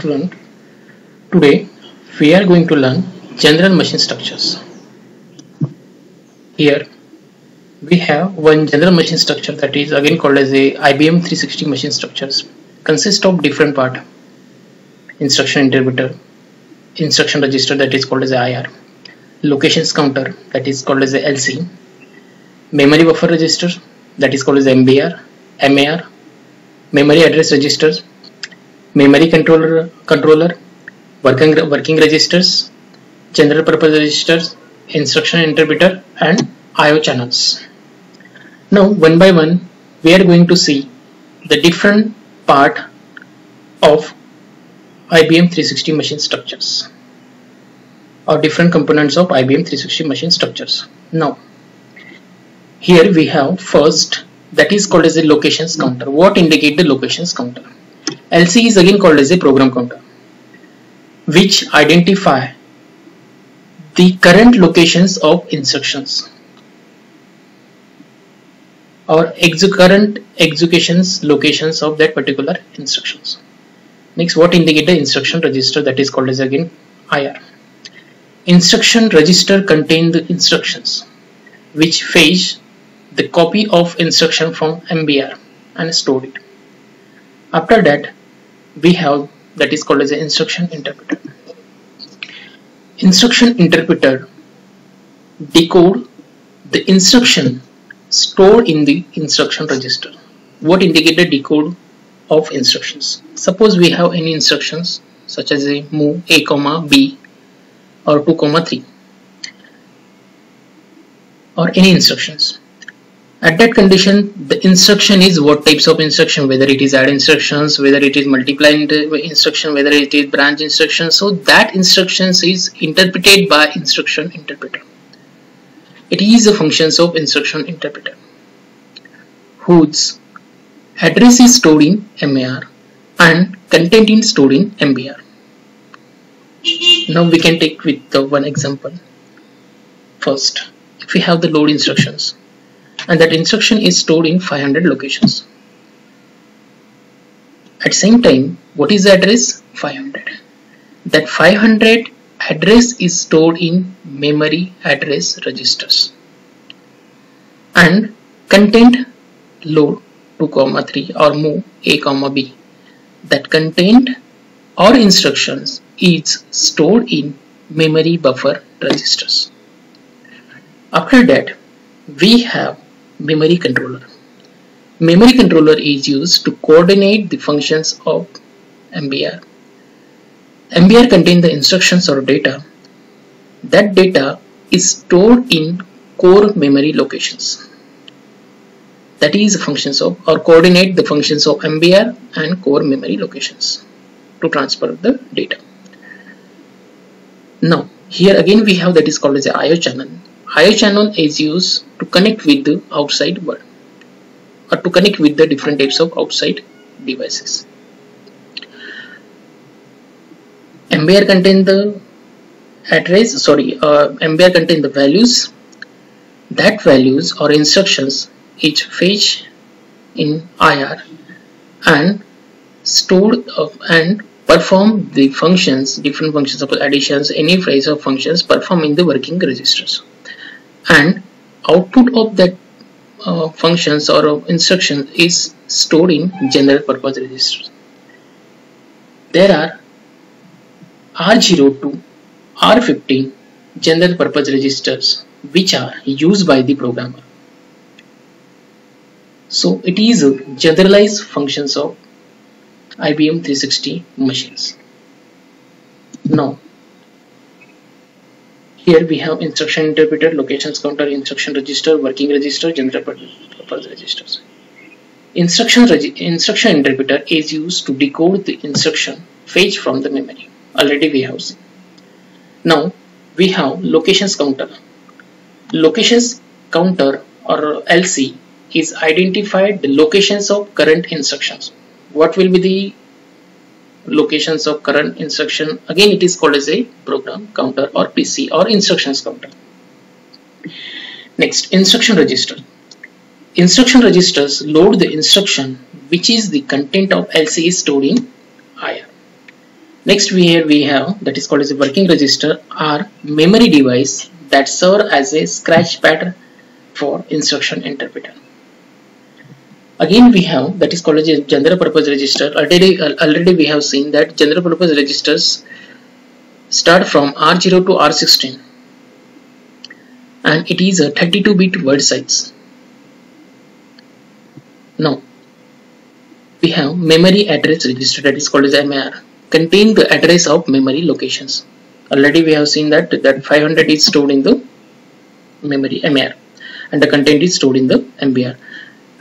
student. Today we are going to learn general machine structures. Here we have one general machine structure that is again called as a IBM 360 machine structures. Consists of different part: instruction interpreter, instruction register that is called as a IR, locations counter that is called as a LC, memory buffer register that is called as MBR, MAR, memory address registers, memory controller, working registers, general purpose registers, instruction interpreter, and IO channels. Now one by one we are going to see the different part of IBM 360 machine structures or different components of IBM 360 machine structures. Now here we have first that is called as a locations counter. What indicate the locations counter? LC is again called as a program counter, which identify the current locations of instructions or current executions locations of that particular instructions. Next, what indicate the instruction register that is called as again IR. Instruction register contain the instructions which fetch the copy of instruction from MBR and store it. After that we have that is called as an instruction interpreter. Instruction interpreter decode the instruction stored in the instruction register. What indicate the decode of instructions? Suppose we have any instructions such as a move A, B or 2, 3 or any instructions. At that condition, the instruction is what types of instruction, whether it is add instructions, whether it is multiply instruction, whether it is branch instruction. So that instructions is interpreted by instruction interpreter. It is the functions of instruction interpreter, whose address is stored in MAR and content is stored in MBR. Now we can take with the one example. First, if we have the load instructions, and that instruction is stored in 500 locations. At same time, what is the address? 500. That 500 address is stored in memory address registers. And content load 2, 3 or move A, B. That content or instructions is stored in memory buffer registers. After that, we have memory controller. Memory controller is used to coordinate the functions of MBR. MBR contains the instructions or data. That data is stored in core memory locations. That is the functions of or coordinate the functions of MBR and core memory locations to transfer the data. Now here again we have that is called as the IO channel. IO channel is used to connect with the outside world or to connect with the different types of outside devices. MBR contain the address, MBR contain the values. That values or instructions is fetched in IR and stored and perform the functions, different functions of additions, any phrase of functions perform in the working registers. And output of that functions or instruction is stored in general purpose registers. There are R0 to R15 general purpose registers which are used by the programmer. So it is a generalized functions of IBM 360 machines. Now here we have instruction interpreter, locations counter, instruction register, working register, general purpose registers. Instruction interpreter is used to decode the instruction fetched from the memory. Already we have seen. Now we have locations counter. Locations counter or LC is identified the locations of current instructions. What will be the locations of current instruction? Again it is called as a program counter or PC or instructions counter. Next, instruction register. Instruction registers load the instruction which is the content of LC is stored in IR. Next we have that is called as a working register or memory device that serve as a scratch pad for instruction interpreter. Again we have that is called as a general purpose register. Already we have seen that general purpose registers start from R0 to R16 and it is a 32-bit word size. Now we have memory address register that is called as MAR, contain the address of memory locations. Already we have seen that 500 is stored in the memory MAR and the content is stored in the MBR.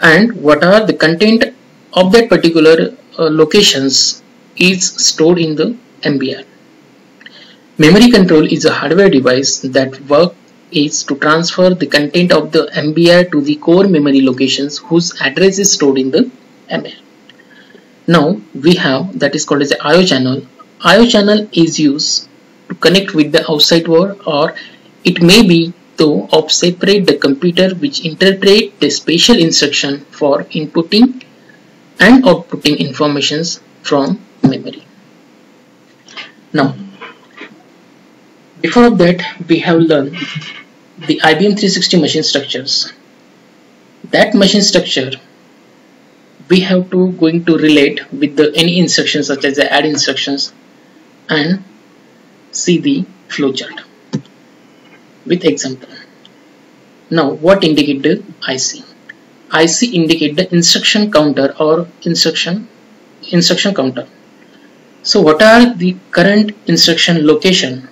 And what are the content of that particular locations is stored in the MBR. Memory control is a hardware device that work is to transfer the content of the MBR to the core memory locations whose address is stored in the MAR. Now we have that is called as the IO channel. IO channel is used to connect with the outside world, or it may be to separate the computer which interpret the special instruction for inputting and outputting informations from memory. Now before that we have learned the IBM 360 machine structures. That machine structure we have to going to relate with the any instructions such as the add instructions and see the flowchart with example. Now what indicate the IC? IC indicate the instruction counter or instruction counter. So what are the current instruction location?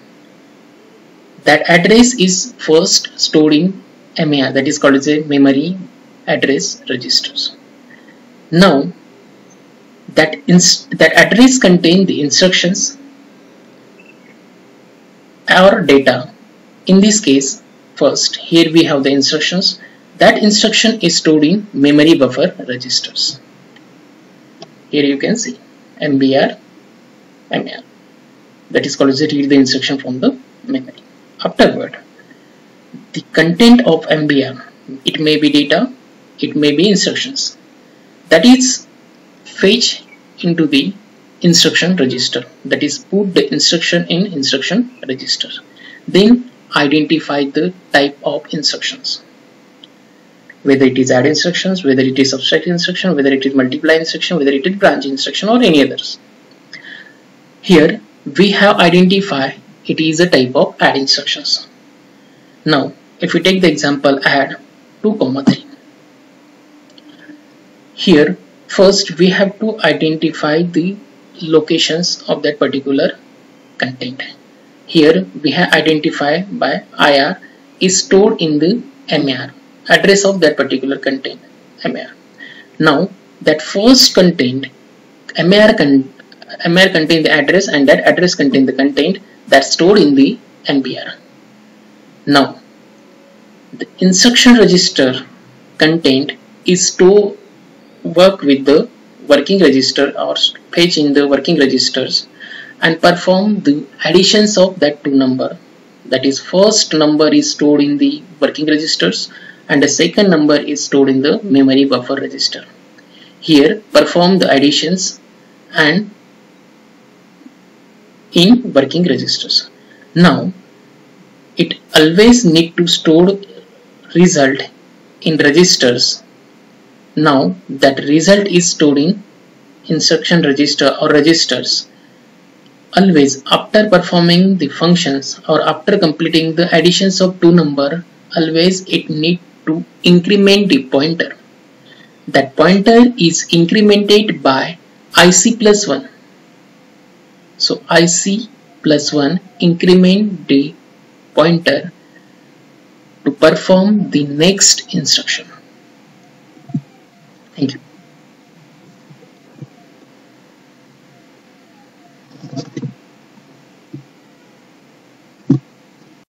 That address is first stored in MAR, that is called as a memory address registers. Now that address contain the instructions or data. In this case, first here we have the instructions. That instruction is stored in memory buffer registers. Here you can see MBR MAR, that is called as read the instruction from the memory. Afterward, the content of MBR, it may be data, it may be instructions, that is fetch into the instruction register, that is put the instruction in instruction register. Then identify the type of instructions, whether it is add instructions, whether it is subtract instruction, whether it is multiply instruction, whether it is branch instruction or any others. Here we have identified it is a type of add instructions. Now if we take the example add 2, 3. Here first we have to identify the locations of that particular content. Here we have identified by IR is stored in the MAR, address of that particular content MAR. Now that first content MAR contain the address and that address contain the content that's stored in the MBR. Now the instruction register content is to work with the working register or fetch in the working registers and perform the additions of that two number. That is first number is stored in the working registers and the second number is stored in the memory buffer register. Here perform the additions and in working registers. Now it always need to store result in registers. Now that result is stored in instruction register or registers. Always after performing the functions or after completing the additions of two number, always it need to increment the pointer. That pointer is incremented by IC plus 1. So IC plus 1 increment the pointer to perform the next instruction. Thank you.